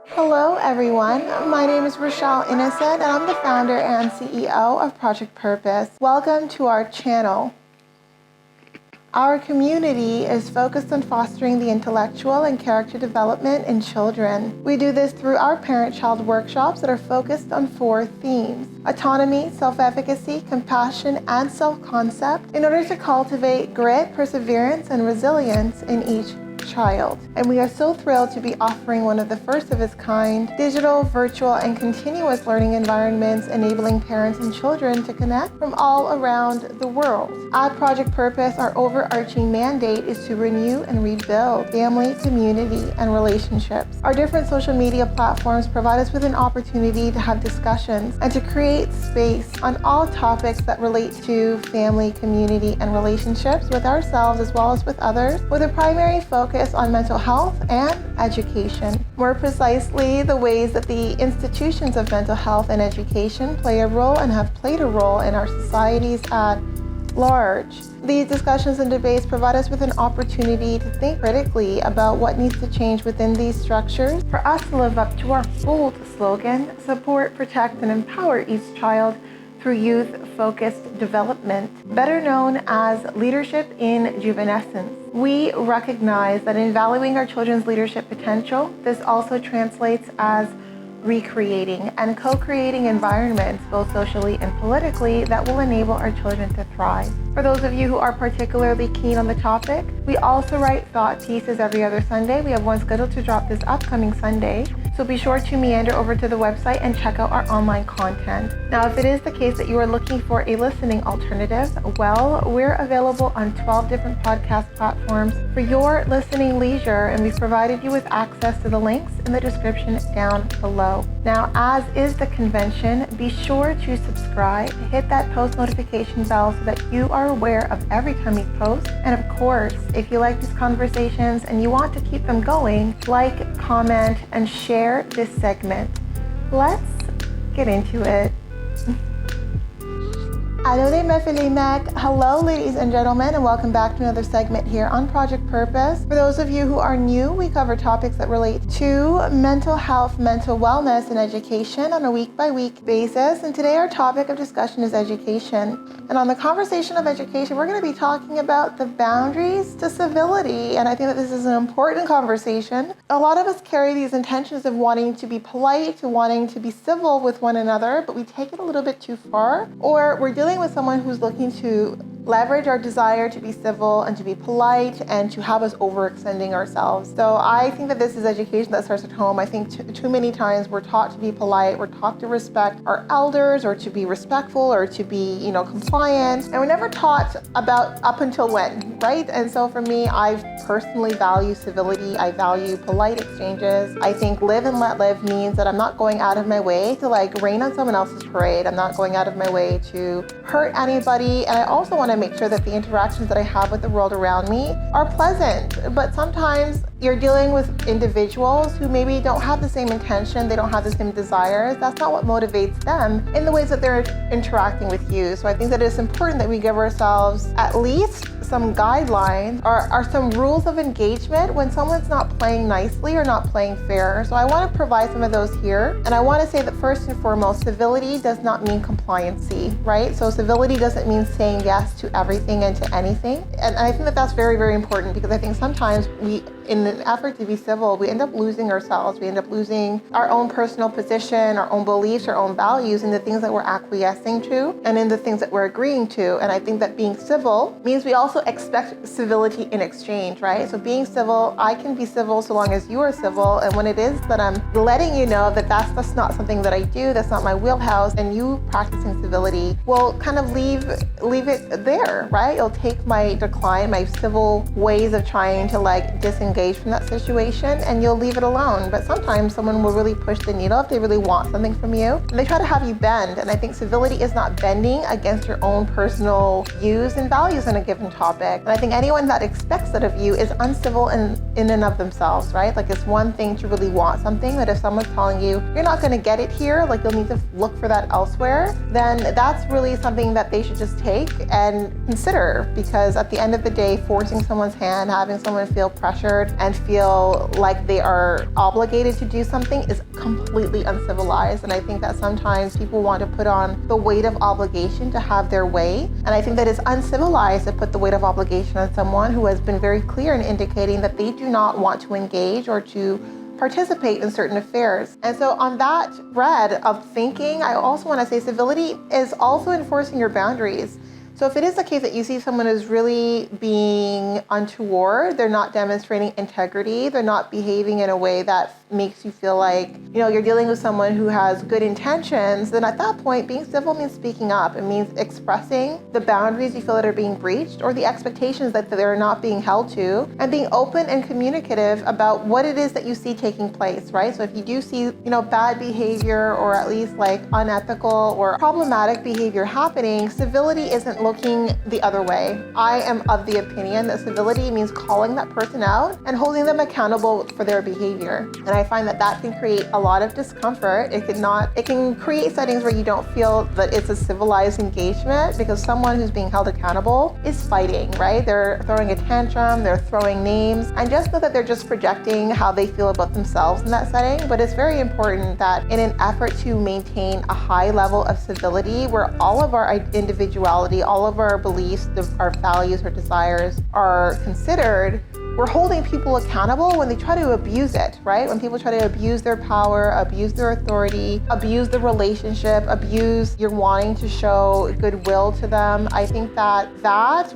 Hello everyone, my name is Rochelle Innocent and I'm the founder and CEO of Project Purpose. Welcome to our channel. Our community is focused on fostering the intellectual and character development in children. We do this through our parent-child workshops that are focused on 4 themes: autonomy, self-efficacy, compassion, and self-concept, in order to cultivate grit, perseverance, and resilience in each child. And we are so thrilled to be offering one of the first of its kind digital, virtual, and continuous learning environments, enabling parents and children to connect from all around the world. At Project Purpose, our overarching mandate is to renew and rebuild family, community, and relationships. Our different social media platforms provide us with an opportunity to have discussions and to create space on all topics that relate to family, community, and relationships with ourselves as well as with others, with a primary focus on mental health and education. More precisely, the ways that the institutions of mental health and education play a role and have played a role in our societies at large. These discussions and debates provide us with an opportunity to think critically about what needs to change within these structures for us to live up to our bold slogan, support, protect, and empower each child through youth-focused development, better known as leadership in juvenescence. We recognize that in valuing our children's leadership potential, this also translates as recreating and co-creating environments, both socially and politically, that will enable our children to thrive. For those of you who are particularly keen on the topic, we also write thought pieces every other Sunday. We have one scheduled to drop this upcoming Sunday, so be sure to meander over to the website and check out our online content. Now, if it is the case that you are looking for a listening alternative, well, we're available on 12 different podcast platforms for your listening leisure, and we've provided you with access to the links in the description down below. Now, as is the convention, be sure to subscribe, hit that post notification bell so that you are aware of every time we post. And of course, if you like these conversations and you want to keep them going, like, comment, and share this segment. Let's get into it. Hello, ladies and gentlemen, and welcome back to another segment here on Project Purpose. For those of you who are new, we cover topics that relate to mental health, mental wellness, and education on a week-by-week basis. And today our topic of discussion is education. And on the conversation of education, we're going to be talking about the boundaries to civility. And I think that this is an important conversation. A lot of us carry these intentions of wanting to be polite, to wanting to be civil with one another, but we take it a little bit too far, or we're dealing with someone who's looking to leverage our desire to be civil and to be polite and to have us overextending ourselves. So I think that this is education that starts at home. I think too many times we're taught to be polite, we're taught to respect our elders or to be respectful or to be, compliant, and we're never taught about up until when, right? And so for me, I personally value civility. I value polite exchanges. I think live and let live means that I'm not going out of my way to rain on someone else's parade. I'm not going out of my way to hurt anybody. And I also want to make sure that the interactions that I have with the world around me are pleasant. But sometimes you're dealing with individuals who maybe don't have the same intention, they don't have the same desires. That's not what motivates them in the ways that they're interacting with you. So I think that it's important that we give ourselves at least some guidelines or some rules of engagement when someone's not playing nicely or not playing fair. So I want to provide some of those here. And I want to say that first and foremost, civility does not mean compliancy, right? So civility doesn't mean saying yes to everything and to anything. And I think that that's very, very important, because I think sometimes in an effort to be civil, we end up losing ourselves. We end up losing our own personal position, our own beliefs, our own values in the things that we're acquiescing to and in the things that we're agreeing to. And I think that being civil means we also expect civility in exchange, right? So being civil, I can be civil so long as you are civil. And when it is that I'm letting you know that that's not something that I do, that's not my wheelhouse, and you practicing civility will kind of leave it there, right? You'll take my decline, my civil ways of trying to disengage from that situation, and you'll leave it alone. But sometimes someone will really push the needle if they really want something from you, and they try to have you bend. And I think civility is not bending against your own personal views and values on a given topic. And I think anyone that expects that of you is uncivil in and of themselves, right? It's one thing to really want something, but if someone's telling you you're not going to get it here, you'll need to look for that elsewhere, then that's really something that they should just take and consider. Because at the end of the day, forcing someone's hand, having someone feel pressured, and feel like they are obligated to do something is completely uncivilized. And I think that sometimes people want to put on the weight of obligation to have their way. And I think that it's uncivilized to put the weight of obligation on someone who has been very clear in indicating that they do not want to engage or to participate in certain affairs. And so on that thread of thinking, I also want to say civility is also enforcing your boundaries. So if it is the case that you see someone who's really being untoward, they're not demonstrating integrity, they're not behaving in a way that makes you feel like, you're dealing with someone who has good intentions, then at that point, being civil means speaking up. It means expressing the boundaries you feel that are being breached or the expectations that they're not being held to, and being open and communicative about what it is that you see taking place, right? So if you do see, bad behavior or at least like unethical or problematic behavior happening, civility isn't looking the other way. I am of the opinion that civility means calling that person out and holding them accountable for their behavior. And I find that can create a lot of discomfort. It can create settings where you don't feel that it's a civilized engagement because someone who's being held accountable is fighting, right? They're throwing a tantrum, they're throwing names, and just know that they're just projecting how they feel about themselves in that setting. But it's very important that in an effort to maintain a high level of civility where all of our individuality, all of our beliefs, our values, our desires are considered, we're holding people accountable when they try to abuse it, right? When people try to abuse their power, abuse their authority, abuse the relationship, abuse your wanting to show goodwill to them. I think that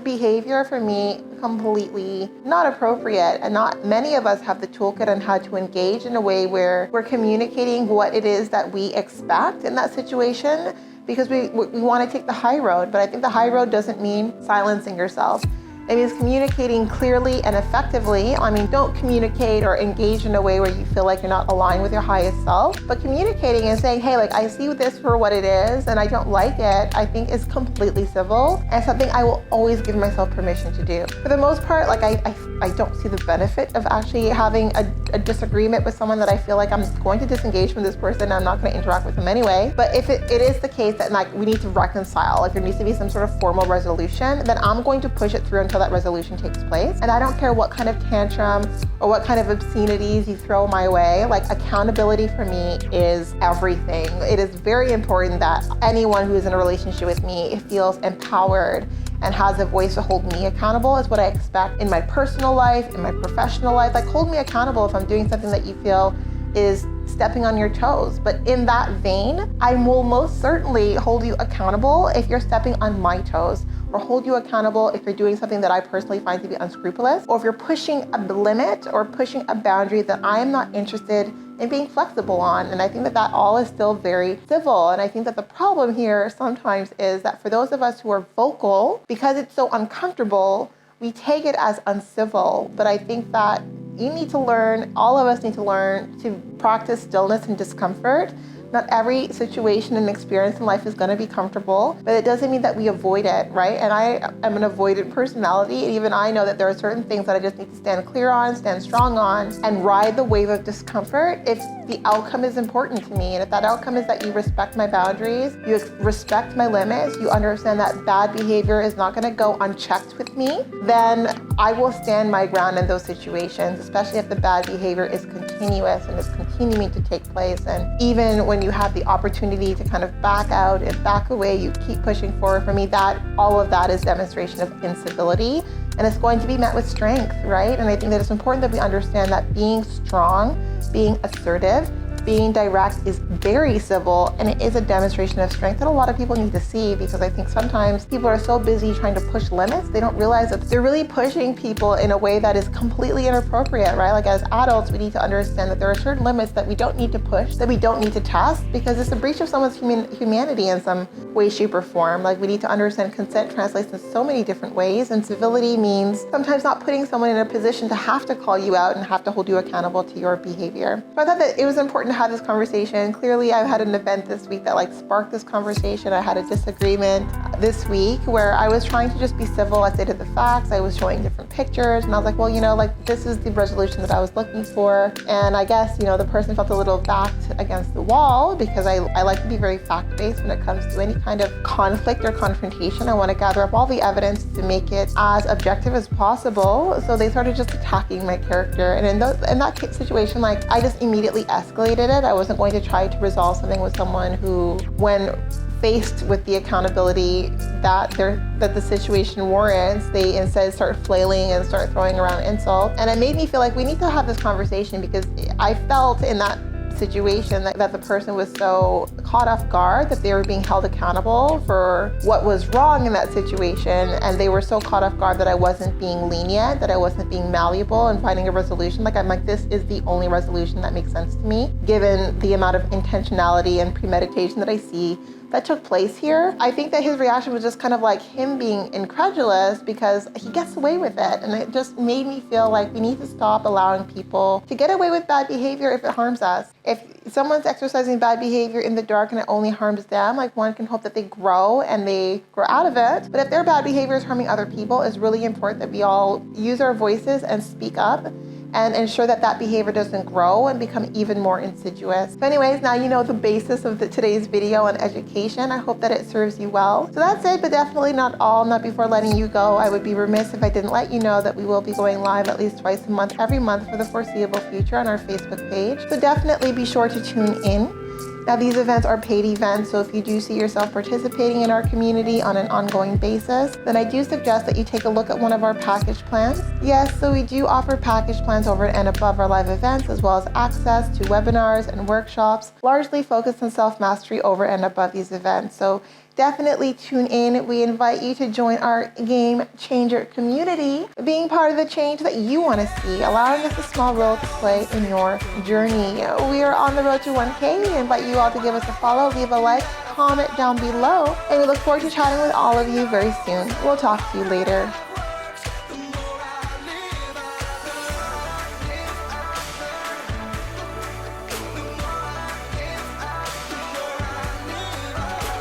behavior for me completely not appropriate, and not many of us have the toolkit on how to engage in a way where we're communicating what it is that we expect in that situation, because we want to take the high road. But I think the high road doesn't mean silencing yourself. It means communicating clearly and effectively. Don't communicate or engage in a way where you feel like you're not aligned with your highest self, but communicating and saying, hey, I see this for what it is and I don't like it, I think is completely civil and something I will always give myself permission to do. For the most part, I don't see the benefit of actually having a disagreement with someone that I feel like I'm going to disengage from this person and I'm not going to interact with them anyway. But if it is the case that we need to reconcile, there needs to be some sort of formal resolution, then I'm going to push it through until that resolution takes place. And I don't care what kind of tantrum or what kind of obscenities you throw my way. Accountability for me is everything. It is very important that anyone who is in a relationship with me feels empowered and has a voice to hold me accountable. Is what I expect in my personal life, in my professional life. Hold me accountable if I'm doing something that you feel is stepping on your toes. But in that vein, I will most certainly hold you accountable if you're stepping on my toes, or hold you accountable if you're doing something that I personally find to be unscrupulous, or if you're pushing a limit or pushing a boundary that I am not interested in being flexible on. And I think that all is still very civil. And I think that the problem here sometimes is that for those of us who are vocal, because it's so uncomfortable, we take it as uncivil. But I think that you need to learn, all of us need to learn to practice stillness and discomfort. Not every situation and experience in life is going to be comfortable, but it doesn't mean that we avoid it, right? And I am an avoidant personality, and even I know that there are certain things that I just need to stand clear on, stand strong on, and ride the wave of discomfort if the outcome is important to me. And if that outcome is that you respect my boundaries, you respect my limits, you understand that bad behavior is not going to go unchecked with me, then I will stand my ground in those situations, especially if the bad behavior is continuous and is continuing to take place. And even when you have the opportunity to kind of back out and back away, you keep pushing forward. For me, all of that is demonstration of incivility, and it's going to be met with strength, right? And I think that it's important that we understand that being strong, being assertive, being direct is very civil, and it is a demonstration of strength that a lot of people need to see, because I think sometimes people are so busy trying to push limits, they don't realize that they're really pushing people in a way that is completely inappropriate, right? As adults, we need to understand that there are certain limits that we don't need to push, that we don't need to test, because it's a breach of someone's humanity in some way, shape, or form. We need to understand consent translates in so many different ways, and civility means sometimes not putting someone in a position to have to call you out and have to hold you accountable to your behavior. So I thought that it was important to have this conversation. Clearly, I've had an event this week that like sparked this conversation. I had a disagreement this week where I was trying to just be civil. I stated the facts. I was showing different pictures, and I was like, well, like this is the resolution that I was looking for. And I guess, the person felt a little backed against the wall because I like to be very fact-based when it comes to any kind of conflict or confrontation. I want to gather up all the evidence to make it as objective as possible. So they started just attacking my character. And in that situation, like I just immediately escalated it. I wasn't going to try to resolve something with someone who, when faced with the accountability that the situation warrants, they instead start flailing and start throwing around insults. And it made me feel like we need to have this conversation because I felt in that situation that the person was so caught off guard that they were being held accountable for what was wrong in that situation, and they were so caught off guard that I wasn't being lenient, that I wasn't being malleable and finding a resolution. I'm like, this is the only resolution that makes sense to me, given the amount of intentionality and premeditation that I see that took place here. I think that his reaction was just kind of like him being incredulous because he gets away with it. And it just made me feel like we need to stop allowing people to get away with bad behavior if it harms us. If someone's exercising bad behavior in the dark and it only harms them, like one can hope that they grow and they grow out of it. But if their bad behavior is harming other people, it's really important that we all use our voices and speak up and ensure that behavior doesn't grow and become even more insidious. So anyways, now you know the basis of today's video on education. I hope that it serves you well. So that's it, but definitely not all. Not before letting you go. I would be remiss if I didn't let you know that we will be going live at least twice a month, every month for the foreseeable future on our Facebook page. So definitely be sure to tune in. Now, these events are paid events, so if you do see yourself participating in our community on an ongoing basis, then I do suggest that you take a look at one of our package plans. Yes, so we do offer package plans over and above our live events, as well as access to webinars and workshops, largely focused on self-mastery over and above these events. So definitely tune in. We invite you to join our Game Changer community, being part of the change that you want to see, allowing us a small role to play in your journey. We are on the road to 1K. We invite you all to give us a follow, leave a like, comment down below, and we look forward to chatting with all of you very soon. We'll talk to you later.